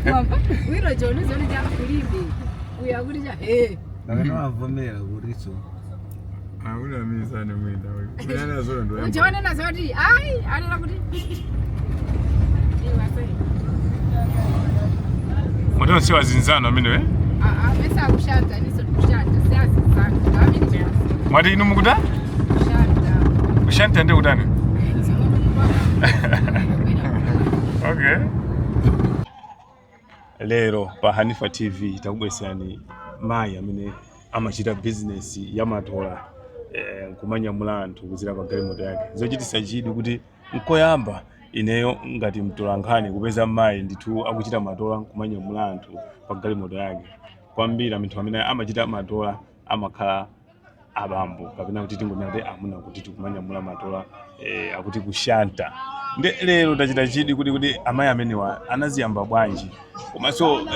Mwamba wiro joni zoni jakulinde uyakulija Nakavomera kuriso. Hakuna mimi sana mwenda wewe. Unaona zote ndio. ujaona na zoti ai alala kuti Mwana si wazinzana mimi we? Pesa kushanta niso kushanta siasi sana. Amini cha. Mwadi inu mukuda? Kushanta. Kushanta ndio kudani? Okay. Lero pa Hanifa TV takubwesani mai amene amachita business ya matola kumanya mulantu kuzira pa galimoto yake. Zochitisa chidi kuti nkoyamba ineyo ngati mtolankhani kupeza mai ndithu akuchita matola kumanya mulantu pa galimoto yake. Kwambira minthu amene amachita matola amakhala abambo kapena kuti tingonate amuna kuti tikumanya mula matola akuti kushanta. Nde lero tachita chidi kuti amayi amenewa anaziyamba bwanji komanso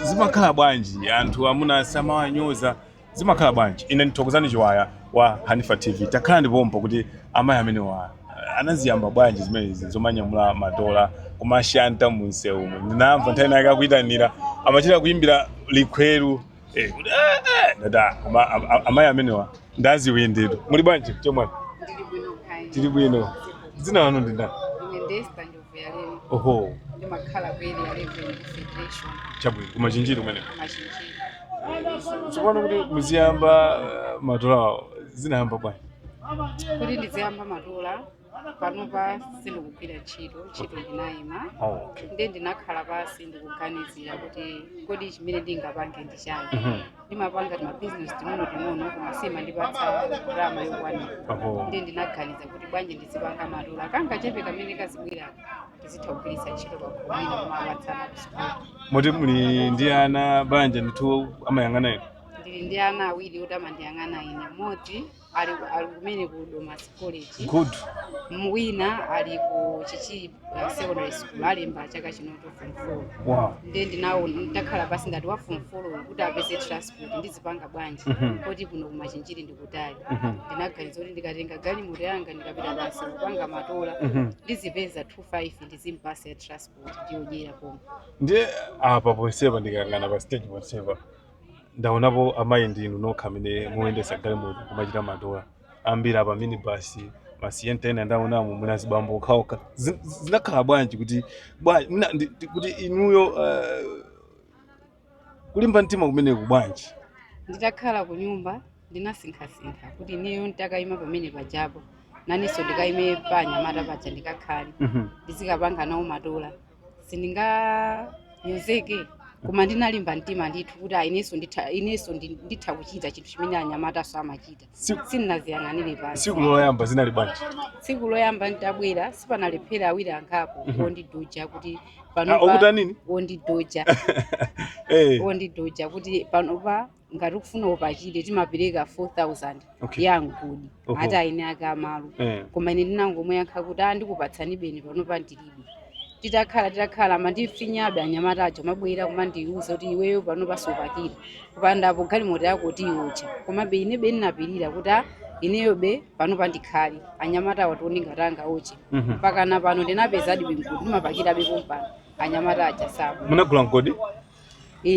zimakhala bwanji anthu amuna samawanyoza zimakhala bwanji. Ine ndithokozani chiwaya wa Hanifa TV takhala ndipompo kuti amayi amenewa anaziyamba bwanji zimenezi zomanyamula matola kumashanta munsewu. Ndinamva nthawi naye akuyitanira amachita kuyimbira likhweru dada amayi amenewa ndaziwinditu. Muli bwanji chomwe? Tili bwino. Zina wanu ndi ndani? Ndesta ndovuyaleni. Oho. Ndimakhala kweli ya Reverend Federation. Chabwino kumachinjiri kumene. Machinjiri. Tsopano kuti muziyamba matola zinayamba bwanji? Kuti ndiziyamba matola panopa sindikugwira ntchito ndinayima. Okay. Nde ndinakhala pasi ndikuganizira kuti kodi chimene ndingapange ndi chani. Ndimapanga ma business tinono koma simandipatsa drama yokwanira. Nde ndinaganiza kuti bwanji ndizipanga matola kanga chepe kamene kazibwira ndizitha kugwiritsa ntchito pakhomina kumapatsana kusukulu. Moti muli ndi ana banja ndithu amayang'ana inu? Ndili ndi ana awiri oti amandiyang'ana ine. Mmodzi ali kumene ku Domas College. Good. Mwina ali ku Chichi secondary school alemba chaka chino form 4. Wow. Nde ndinawo ndakhala pasi ndati wa form 4 kuti apeze transport ndizipanga bwanji kuti kuno kumachinjiri ndikutali. Ndinaganiza kuti ndikatenga galimoto yanga ndikapita pasi kupanga matola ndizipeza 25 ndizimpasa ya transport ndiyodyera pomwe. Ndiye apa ponsepa ndikayang'ana pa stage ponsepa ndaonapo amayi ndinu nokha amene muyendesa galimoto kumachita matola ambiri apa minibus masiyenta ena ndaonamo munazibambo okhaokha. Zinakhala bwanji kuti kuti inuyo kulimba mtima kumeneku bwanji? Nditakhala ku nyumba ndinasinkha kuti ineyo nditakayima pamene pajapo naninso ndikayime pa Nyamata paja ndikakhale ndizikapanga nawo matola sindinganyozeke. Koma ndinalimba mtima ndithu kuti inenso nditha kuchita chinthu chimene Anyamata amachita. Sindinaziyang'anire pasi. Tsiku loyamba zinali bwanji? Tsiku loyamba nditabwera sipanalephera awiri angapo wondidoja kuti panopa. Okuta nini? Wondidoja. Wondidoja kuti panopa ngati ukufuna upachite timapereka 4,000 yangudi ati aine akamalo. Koma ine ndinangomuyankha kuti ndikupatsani beni panopa ndilibe. Titakhala mandifinyabe Anyamata aja mabwera kumandiuza kuti iweyo panopa sopakira kupandapo galimoto yako tiyocha. Koma ine ndinapirira kuti ineyo panopa ndikhale Anyamata wationi ngatanga oche. Mpaka pano ndinapeza bengudi ndimapakira pompano Anyamata aja sabo. Munagula ngodi?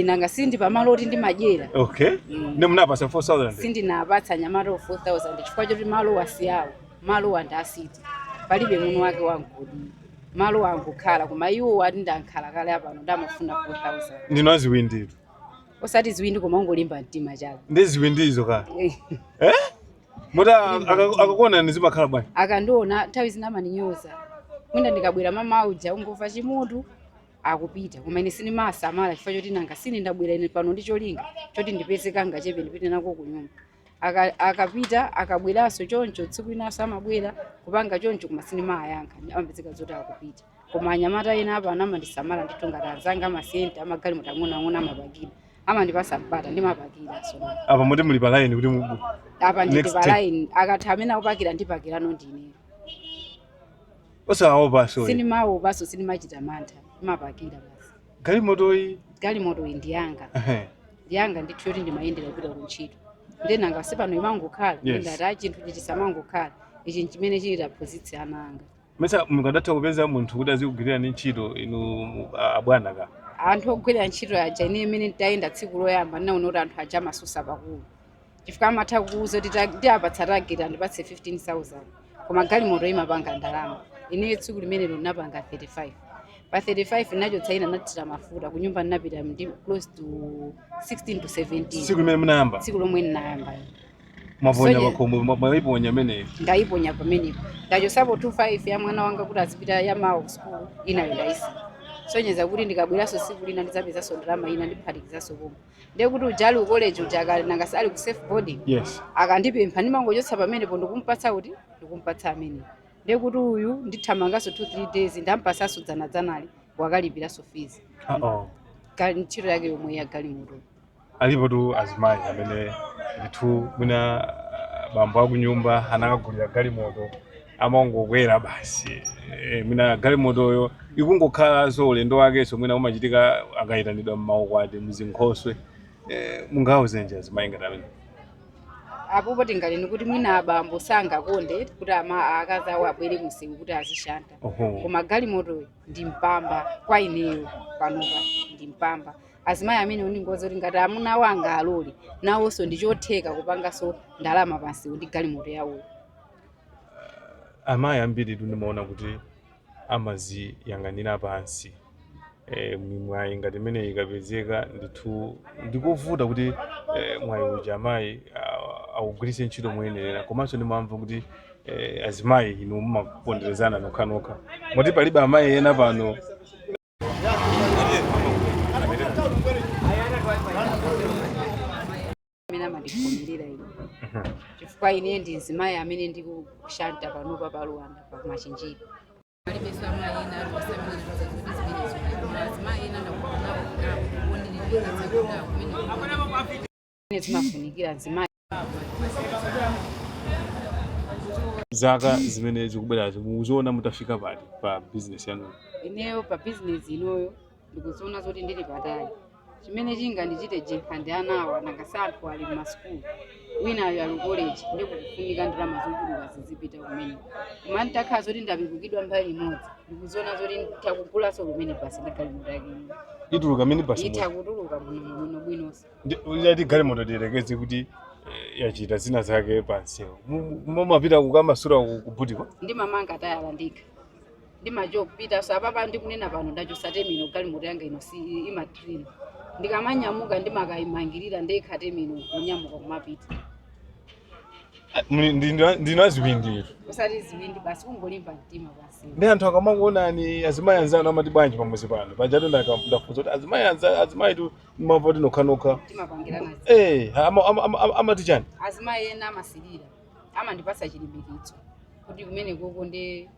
Nanga sindi pamalo oti ndimadyera. Okay. Ne munapasa 4,000? Sindinapatsa Anyamata 4,000 chifukwa choti malo wasiyawo malo wandasiti palibe muno wake wangodi. Malo wangu khala koma iwo ati ndankhala kale apano ndamafuna 4,000. Ndino aziwinditu. Osati ziwindi koma ungolimba mtima chako. Ndi ziwindizo kale. Mota akakuona nizimakhala bwanji? Akandiona nthawi zina amaninyoza. Mwina ndikabwera mama uja ungova chimutu akupita. Koma ine sinimasamala chifukwa choti nanga sine ndabwera ine pano ndi cholinga choti ndipeze kanga chepe ndipite nako ku nyumba. Akapita akabweranso choncho tsiku inaso amabwera kupanga choncho koma sinimayankha amapezeka zoti akupita. Koma Anyamata ena apa amandisamala ndithu ngati anzanga amasenta amagalimoto ang'ono amapakira amandipasa mpata ndimapakira so. Apa moti muli pa line kuti apa ndili pa line akatha amene akupakira ndipakirano ndine. Osaopa so. Sinimaopa so sinimachita mantha ndimapakira basi. Galimoto iyi ndiyanga. Ndiyanga ndithu yoti ndimayendera kupita ku ntchito. Ndena ngasipano imangokhala ndati chinthu chichi samangokhala ichi chimene chili position anga. Mesa mukadatha kupeza munthu kuti azikugwirira ni ntchito inu abwana ka. Anthu ogwirira ntchito aja ine imene tayenda tsiku loyamba naona kuti anthu aja masusa pakulu. Chifukwa amatha kuuza kuti tiapatsa target andipatse 15,000. Koma galimoto imapanga ndalama. Ine tsiku limenelo napanga 35. Pa 35 nachotsa ina natira mafuta kunyumba napita ndi close to 16 to 17. Tsiku limene munayamba? Tsiku lomwe ninayamba. Mavonya bakomwe mwayiponya meneyo. Ndayiponya pamenepo. Ndachosapo 25 ya mwana wanga kuti azipita ya mawa school inayo ndaisi. Sonyeza kuti ndikabweraso tsiku lina ndizapezanso ndalama ina ndiphatikizaso pomwe. Ndiye kuti ujali college ujakale nangasali ku safe boarding. Yes. Akandipempha ndimangochotsa pamenepo ndikumpatsa kuti ndikumpatsa amene. Ndiye kuti uyu ndithamangaso 2-3 days ndampasaso dzanadzanali wakalipiraso fees. Ntchito yake yomwe ya galimoto. Alipo tu azimayi amene ndithu mwina bambo akunyumba anakagulira galimoto amangokwera basi. Mwina galimotoyo ikungokhalanso ulendo wakenso mwina umachitika akayitanidwa m'maukwati muzinkhoswe. Mungawuze nje azimayi ngati amene. Apo tingaleni kuti mwina abambo sangakonde kuti akazi awo abwere msewu kuti azishanda. Koma galimoto ndi mpamba kwa ineyo panopa ndi mpamba. Azimayi amene uningoza kuti ngati amuna wanga alole nawonso ndichotheka kupangaso ndalama pansi ndi galimoto yawo. Amayi ambiri ndimaona kuti amaziyang'anira pansi. Mwayi ngati imene ikapezeka ndithu ndikuvuta kuti mwayi uja amayi awugwiritse ntchito moyenera. Komanso ndimamva kuti azimayi inu mumaponderezana nokha. Moti palibe amayi ena pano. Amene amandivomerera ine. Chifukwa ine ndi azimayi amene ndikushanda panopa pa Luanda pa Machinjiri. Palibenso amayi ena aliposamene kuti zimenezo. Azimayi ena ndakuona kumene timafunikira azimayi. Zaka zimene zikubwerazo mukuziona mutafika pati pa business yanu? Ineyo pa business inoyo ndikuziona zoti ndili patali. Chimene chingandichite jenkandi anawa nangasanthu ali m'masukulu. Winayo ali college ndikufunika ndalama zochuluka zizipita kumene. Koma nditakhala zoti ndapikukidwa mbali imodzi ndikuziona zoti nditakugulaso kumene basi ndi galimoto yake. Ituluka mini basi? Itakutuluka muno bwinonso. Ndiyati galimoto ndiyerekeze kuti yachita zina zake pansewo. Mumapita kukamasura kubutiko? Ndimamanga tayala ndikha. Ndimachopita so apapa ndikunena pano ndachosa temino galimoto yanga ino si imatrain. Ndikamanyamuka ndimakayimangirira ndekha temino kunyamuka kumapita. Ndino ziwindi. Usati ziwindi basi kungolimba mtima basi. Ndi anthu akamakuonani azimayi anzanu amati bwanji pamuzi pano. Pajato ndafunza kuti azimayi tu mmamva kuti nokha. Timapangirana. Amati chani? Azimayi ena amasilira. Amandipasa chilimbikitso. Kuti kumene koko ndi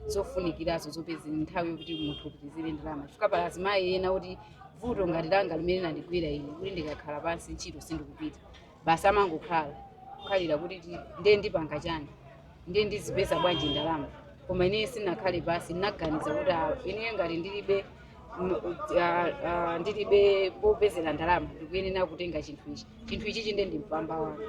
zofunikirazo zopeza nthawi yokuti munthu kupitizire ndalama. Chifukwa pala azimayi ena kuti vuto ngati langa limene nandigwira ine kuti ndikakhala pansi ntchito sindikupita. Basi amangokhala. Khalira kuti ndiye ndipanga chani. Ndiye ndizipeza bwanji ndalama. Koma ine sinakhale basi naganiza kuti ine ngati ndilibe popezera ndalama ndikuyenera kutenga chinthu ichi. Chinthu ichi chinde ndimpamba wanga.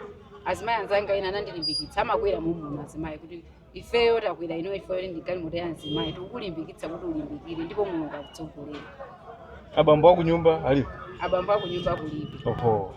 Azimayi anzanga ena anandilimbikitsa amakwera mumu azimayi kuti ifeyo takwera ino ifeyo ndi galimoto ya azimayi tikukulimbikitsa kuti ulimbikire ndipo Mulungu akutsogolera. Abambo akunyumba alipo? Abambo akunyumba kulipo.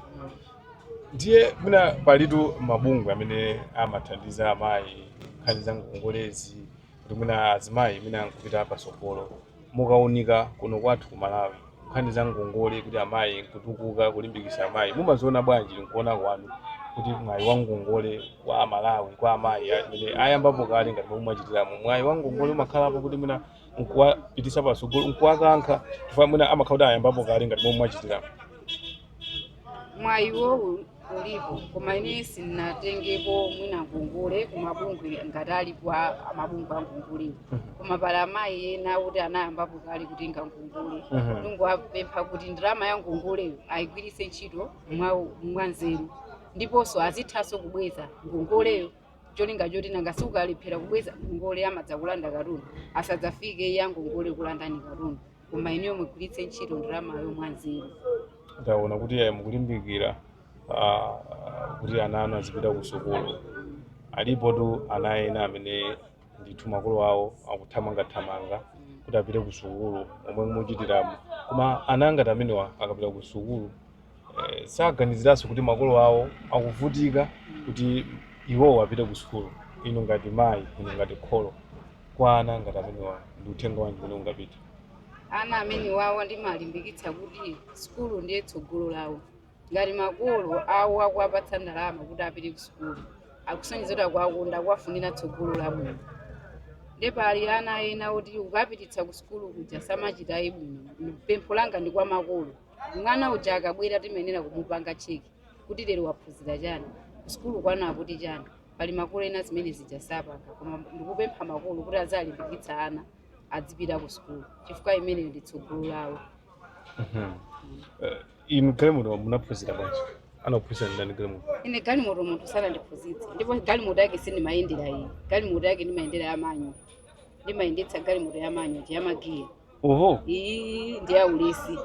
Ndiye mwina palitu mabungwe amene amathandiza amayi nkhani za ngongolezi kuti mwina azimayi mwina nkupita pasogolo mukaunika kuno kwathu ku Malawi nkhani za ngongole kuti amayi nkutukuka kulimbikitsa amayi mumaziona bwanji nkuona kwanu kuti mwayi wa ngongole wa Malawi kwa amayi amene ayambapo kale ngati momwe mwachitiramu mwayi wa ngongole umakhalapo kuti mwina nkuwapitisa pasogolo nkuwakankha chifukwa mwina amakhala kuti ayambapo kale ngati momwe mwachitiramu? Mwayi wowu ulipo koma ine sinatengepo mwina ngongole kumabungwe ngati alipo amabungwe a ngongole. Koma pala amayi ena kuti anayambapo kale kutenga ngongole ndingowapempha kuti ndalama ya ngongoleyo ayigwiritse ntchito mwanzeru ndiponso azithanso kubweza ngongoleyo cholinga choti nangasi ukalephera kubweza ngongole amadza kulanda katundu asadzafike ya ngongole kulandani katundu. Koma ineyo mugwiritse ntchito ndalamayo mwanzeru. Ndaona kuti mukulimbikira kuti ana anu azipita ku sukulu. Alipo tu ana ena amene ndithu makolo awo akuthamanga kuti apite ku sukulu omwe muchitiramo. Koma ana ngati amenewa akapita ku sukulu saganiziranso kuti makolo awo akuvutika kuti iwowo apite ku sukulu. Ino ngati mayi, ino ngati kholo, kwa ana ngati amenewa ndi uthenga wanji umene ungapita? Ana amene wawo ndimalimbikitsa kuti sukulu ndiye tsogolo lawo. Ngati makolo awo akuwapatsa ndalama kuti apite ku sukulu, akusonyeza kuti akuwakonda, akuwafunira tsogolo labwino. Ndi pali ana ena kuti ukapititsa ku sukulu kuja samachita bwino. Pempho langa ndi kwa makolo. Mwana uja akabwera timenera kumupanga cheki kuti lero waphunzira chani, ku sukulu kwana akuti chani. Pali makolo ena zimene zijasapanga, koma ndikupempha makolo kuti azalimbikitsa ana adzipita ku sukulu chifukwa imene ndi tsogolo lawo. Inu galimoto munaphunzira bwanji? Anaphunzira ndani galimoto? Ine galimoto munthu sanandiphunzitse, ndipo galimoto yake sindimayendera iyi. Galimoto yake ndimayendera yamanyo, ndimayendetsa galimoto yamanyo ndi yamagiya. Oho, iyi ndi yaulesi.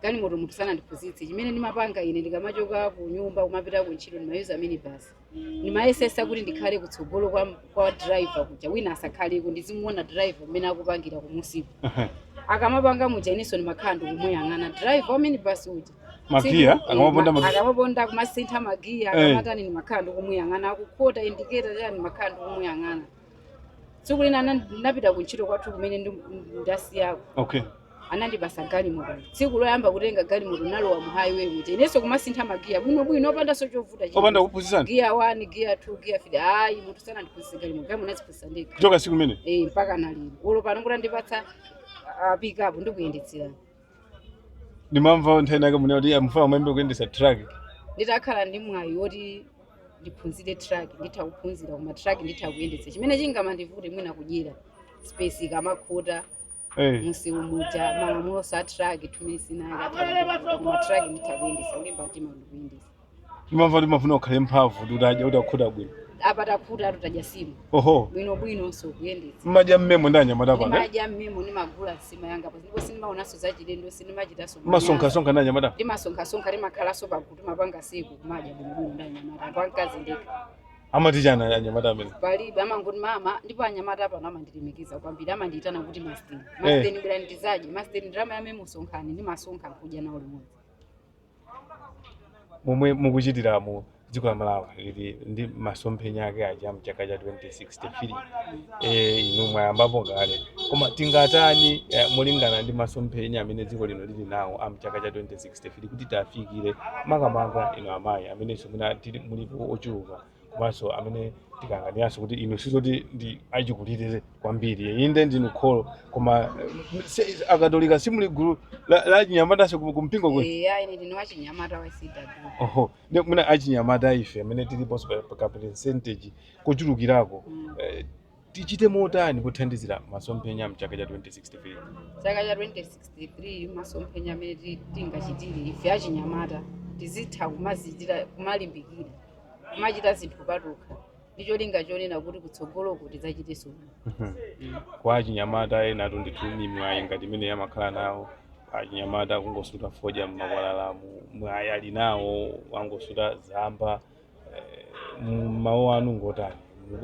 Galimoto munthu sanandiphunzitse. Chimene ndimapanga ine ndikamachoka ku nyumba kumapita ku ntchito ndimayuza minibus. Ndimayesesa kuti ndikhale kutsogolo kwa driver kuja wina asakhaleko, ndizimuona driver mmene akupangira kumusiku. Akamapanga muja ineso ndimakhala ndikumuyang'ana driver wa minibus uja. Magiya akamaponda kumasintha magiya akamatani ndimakhala ndikumuyang'ana, akukhota indicator chani ndimakhala ndikumuyang'ana. Tsiku lina ndinapita ku ntchito kwathu kumene ndasiyako. Okay. Anandibasa galimoto. Tsiku loyamba kutenga galimoto nalowa mu highway muja. Ineso kumasintha magiya bwino opanda sochovuta chini. Opanda kuphunzitsana? Gear 1, gear 2, gear 3. Hayi munthu sanandiphunzitse galimoto. Galimoto naziphunzitsa ndekha. Kuchoka tsiku limene? Mpaka nalino. Olo pano kuti andipatsa pick up ndikuyendetsera. Ndimamva nthena yake munena kuti amufuna mayembe kuyendetsa truck. Nditakhala ndi mwayi woti ndiphunzire truck, nditha kuphunzira kuma truck nditha kuyendetsa. Chimene chingamandivute mwina kudyera space ikamakhota. Musimu muja malamulo sa truck tumisina yakatha kuma truck nditha kuyendetsa ulimba mtima ndikuyendetsa. Ndimamva kuti mafuna ukhale mphamvu kuti adya kuti akhuta bwino. Apata khuta atadya simu. Oho. Bwino so kuyendetsa. Mmadya mmemo ndanyamata pano. Mmadya mmemo nimagula sima yanga pa. Ndipo sinimaonaso zachilendo sinimachitaso. Masonkha ndanyamata. Ndimasonkha limakhalaso pakuti mapanga siku kumadya bwino ndanyamata. Pankazi ndeka. Amati chana anyamata amene? Palibe amangoti mama ndipo anyamata pano amandilimikiza kwambiri, amandiitana kuti Masteni. Masteni bwera ndizaje, Masteni ndirama yame musonkhani ndimasonkha kudya nawo limodzi. Momwe mukuchitiramo dziko la Malawi lili ndi masomphenya ake aja mchaka cha 2063. Inu mwayambapo kale. Koma tingatani mulingana ndi masomphenya amene dziko lino lili nawo amchaka cha 2063 kuti tafikire makamaka ino amayi amene somuna tili mulipo ochuluka. Komanso amene tikanganiranso kuti inu sizoti ndi achikulire kwambiri. Inde ndinu kholo koma akatolika simuli gulu la chinyamataso kumpingo kwe. Ine ndinu wachinyamata wa CW. Oho, muna achinyamata ife amene tiliponso pa percentage kuchulukirako. Tichite motani kuthandizira masomphenya mchaka cha 2063? Chaka cha 2063 masomphenya amene tingachitire ife achinyamata tizitha kumazitira kumalimbikira. Kumachita zinthu patukha. Ndicho linga chonena kuti kutsogoloko tidzachite sona. Kwa achinyamata ena tundithumi mwayi ngati imene yamakhala nawo. Achinyamata kungosuta fodya mmakwalala mwayi ali nawo wangosuta zamba. Mawu anu ngotani?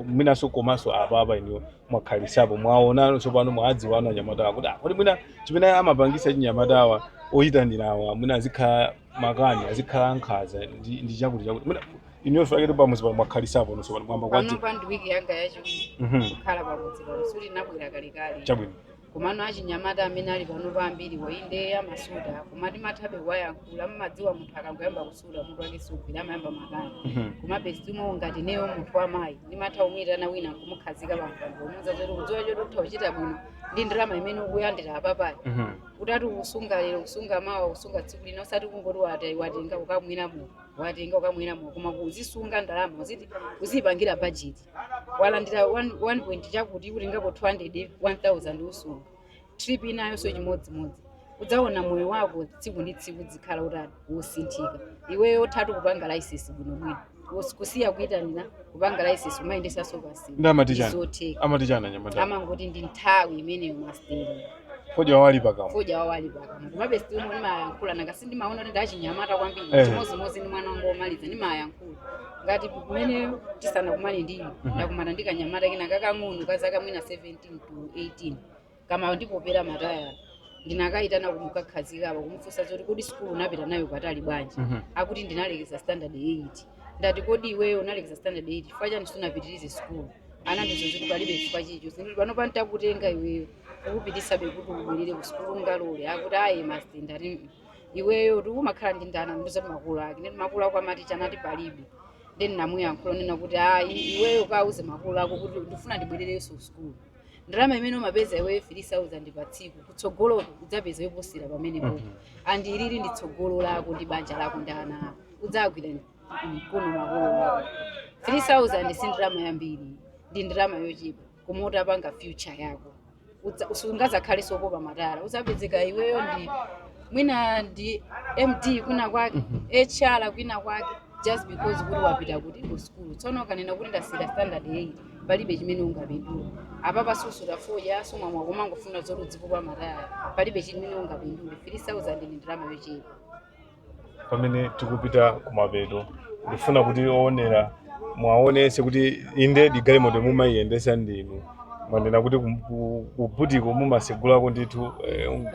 Mwinaso komanso apapa iniwo mwakhalisapo mwaona tsopano mwadziwana anyamata kuti kuti mwina chimene amapangisa chinyamatawa oyitanirawa mwina azikhala makani azikhala nkhaza ndi chakuti mwina iniyo fakete pamuzi mwakhalisapo nosopano mwamba kwati. Pano pandi wiki yanga yacho kukhala pamudzi pano suli nabwera kalekale. Chabwino. Komano achinyamata amene ali pano pambiri wainde amasuda koma timathabe wayankhula mmadziwa munthu akangoyamba kusuda munthu wake sugwira amayamba makani. Koma pesimo ngati neyo munthu wamayi ndimatha umuyitana wina kumukhazika pampango umuza zoti kudziwa choti utha kuchita bwino ndi ndirama imene ukuyandira apapali. Utati ukusunga lero kusunga mawa kusunga tsiku lina usati kungoti watenga ukamwinamo koma kuzisunga ndalama uzipangira budget. Walandira 1 point chakuti kuti ngapo 200 1000 usunga. Trip inayo so chimodzimodzi. Udzaona moyo wako tsiku ndi tsiku zikhala utati usinthika. Iweyo uthatu kupanga license bwino. Kusiya kuyitanira kupanga license umayendesa so pasi. Amati chana nyamata. Amangoti ndi nthawi imene Masteni. foja wali pakamo kumabe still mwe mayankhula nanga sindimaona kuti ndachinyamata kwambiri chimozimozi ni mwana wangu omaliza ndimayankhula ngati kumene tisana kumane ndili ndakumana ndikanyamata kena kakang'ono kazaka mwina 17 to 18 kama ndipopera mataya ndinakaitana kumukakhazika apa kumufunsa zoti kodi school unapita nayo patali bwanji akuti ndinalekeza standard 8 ndati kodi iweyo unalekeza standard 8 chifukwa chani sunapitirize school anandizoziti palibe chifukwa chicho sindili panopa ntakutenga iweyo ukupitisa bekuti ubwerere ku school ngalole akuti ayi master ndati iweyo tikumakhala ndi ndana ndizo makulu ake ndi makulu ako amati chanati palibe then namuyankhulo nena kuti ayi iweyo kauze makulu ako kuti ndifuna ndibwererenso ku school ndalama imene umapeza iweyo 3000 pa tsiku kutsogolo udzapeza yoposera pamenepo andi ilili ndi tsogolo lako ndi banja lako ndi ana ako udzagwira mkono makolo ako 3000 si ndalama yambiri ndi ndalama yochepa koma utapanga future yako usungazakhale sopopa matala uzapezeka iweyo ndi mwina ndi MD kwina kwake HR kwina kwake just because kuti wapita kuti ku school tsono kanena kuti ndasira standard 8 palibe chimene ungapindula apa pasusula foja somwa mwakoma ngofuna zoti udzipopa matala palibe chimene ungapindule 3000 ndi ndalama yochepa. Pamene tikupita kumapeto ndifuna kuti oonera mwaonese kuti inde galimoto mumayiyendesa ndinu mwandena kuti kubutiko mumasegulako ndithu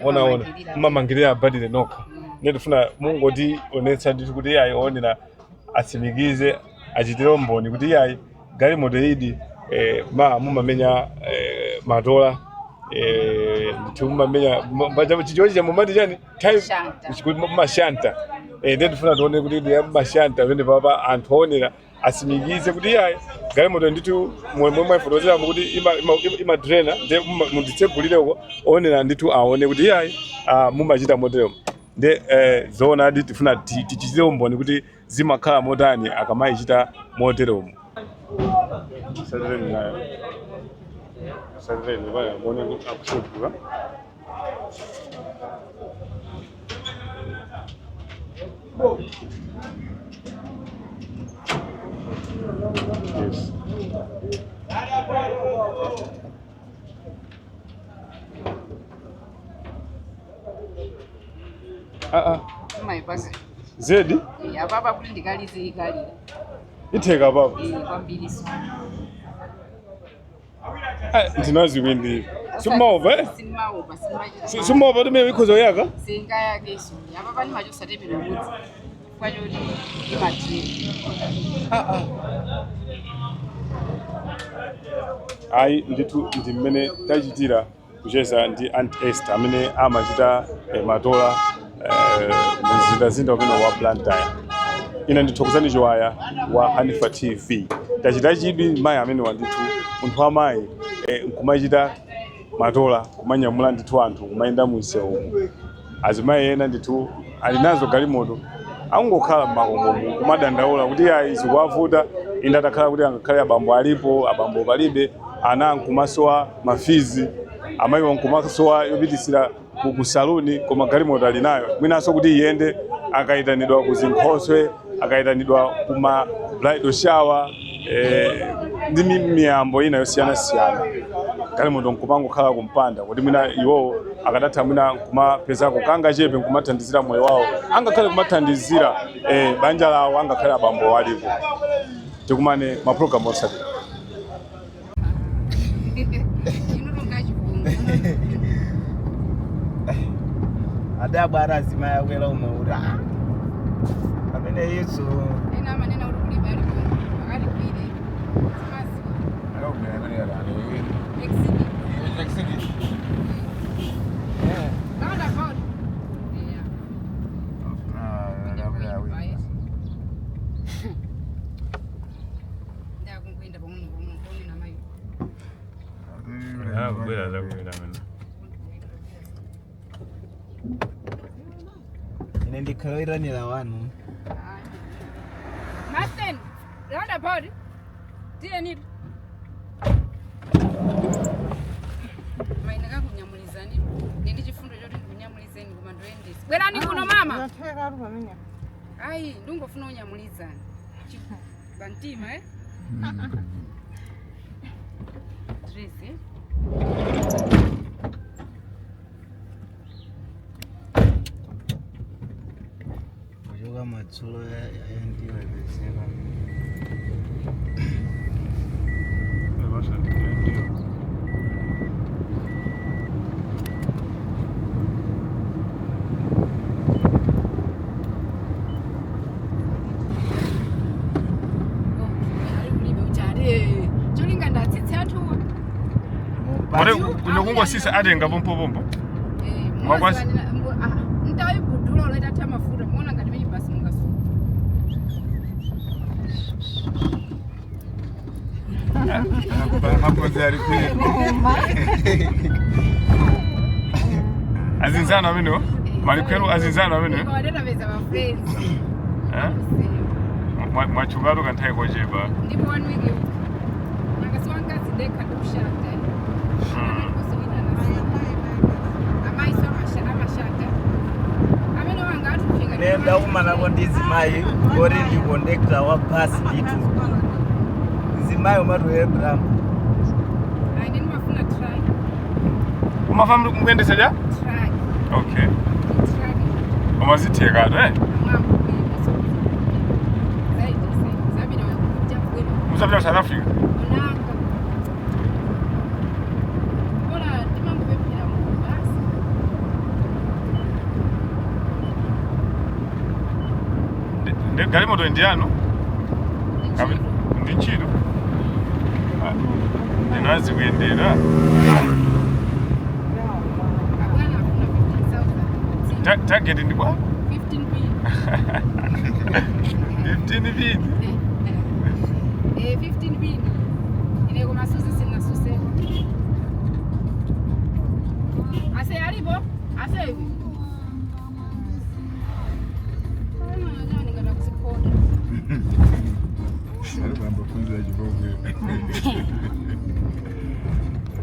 ona mumamangirira badile nokha ndifuna mungoti onetsa ndithu kuti yayi onera asimikize achitire mboni kuti yayi galimoto idi mumamenya matola ndithu mumamenya chichochi chamumati chani time mashanta ndifuna tione kuti ndi mashanta pamene papa anthu onera asimikize kuti yayi galimoto ndithu momwe ifotozeramo kuti ima trainer nde munditsegulireko onera ndithu aone kuti yayi mumachita motero nde zoona adi tifuna tichitire umboni kuti zimakhala motani akamayichita moteromo. Saturday vaya mbone akushukura yes Maipanga zedi apapa kuti ndikalize ikali itheka papa kwambiri so ndinazi kwindi simova simaupa simova tumene ikhozo yaka singa yake so apapa ni machosa tebera mudzi kwachoti imatri ayi ndithu ndi mmene tachitira kucheza ndi Aunt Esther amene amachita matola mzinda umene wa Blantyre. Ina ndithokozani Chiwaya wa Hanifa TV. Tachita chidwi mayi amene wandithu munthu wa mayi nkumachita matola kumanyamula ndithu anthu kumayenda munsewu. Azimayi ena ndithu ali nazo galimoto angokhala mmakomomo kumadandaula kuti ayi zikuwavuta inde atakhala kuti angakhale abambo alipo abambo palibe ana nkumasowa mafizi amayi nkumasowa yopitisira ku saluni koma galimoto ali nayo mwinanso kuti iyende akayitanidwa ku Zinkhoswe akayitanidwa kuma bridal shower ndi miyambo ina yosiyana galimoto nkumangokhala kumpanda kuti mwina iwo akadatha mwina kumapezako kanga chepe nkumathandizira moyo wawo angakhale kumathandizira banja lawo angakhale abambo alipo. Tikumane maprogramu osatira. Adabu arazima ya wela umaura amene yesu ina manena uri kuli bali akali kwide simasi alobera bere rani exhibit nada phone nda kunkwenda pamuno na mayi Bwera la kwenda mena. Ndikaloiranira wanu Martin rada body ndiye ni maina kakunyamulizani ndi chifundo choti ndikunyamulizeni koma ndoendesa bwerani kuno mama nateka rupa menya ayi ndingofuna unyamulizani bantima Tracy matsulo ndiyo bezeka. Mare unokungwa sisi adenga bombo. Mwakwasi. Ntawi budula leta tama mafuta muona ngati mimi basi mungasu. Hapo zari pili. Azinzana wino? Malikwenu azinzana wino? Wadeta beza ba friends. Mwachungalo kantai kwa jeba. Ndipo 1 week. Nakaswanga zideka kushaka. Nenda umana ndizimai ori ndi conductor wa bus nditu. Zimai umatoyembra. Ndini mafuna try. Umafamu muendesa ja? Try. Okay. Try. Umazitheka ndo Musabira South Africa. Galimoto indiano? Ndi ntchito? Ndinazi kuyendera. Target ndi kwa? 15 pin. 15 pin? 15 pin. Ile kwa masusi sina suseko. Ase alipo? Ase hivi.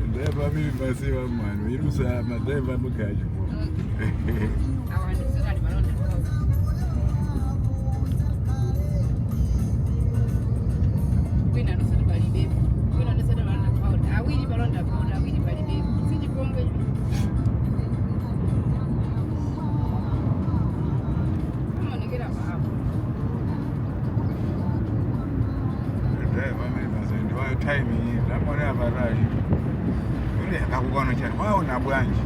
Ndeva mimi basi wa mwana irusa madeva mukaje po. Awani sura ni balonda. Kwina ndo sura bali bebe. Kwina ndo sura balonda powder. Awili balonda powder, awili bali bebe. Siji pombe. Kama nigera hapo. Ndeva mimi basi ndio time ndamona abaraji. Ule akakugona cyane wao na bwanji.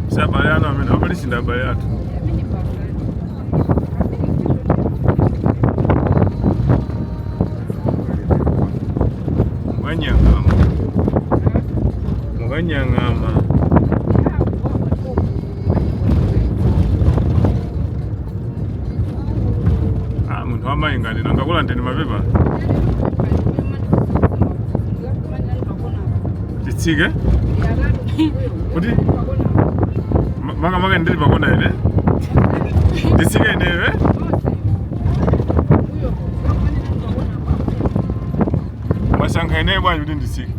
Sabayana mimi nobody sinda bayatu. Muganyangama. Muntu wamayingani nangakula ndeni mabiba. Titsige? Kuti? Maka ndiri pakona ine? Titsige inewe? Mashanka inewe bwanji kuti nditsige.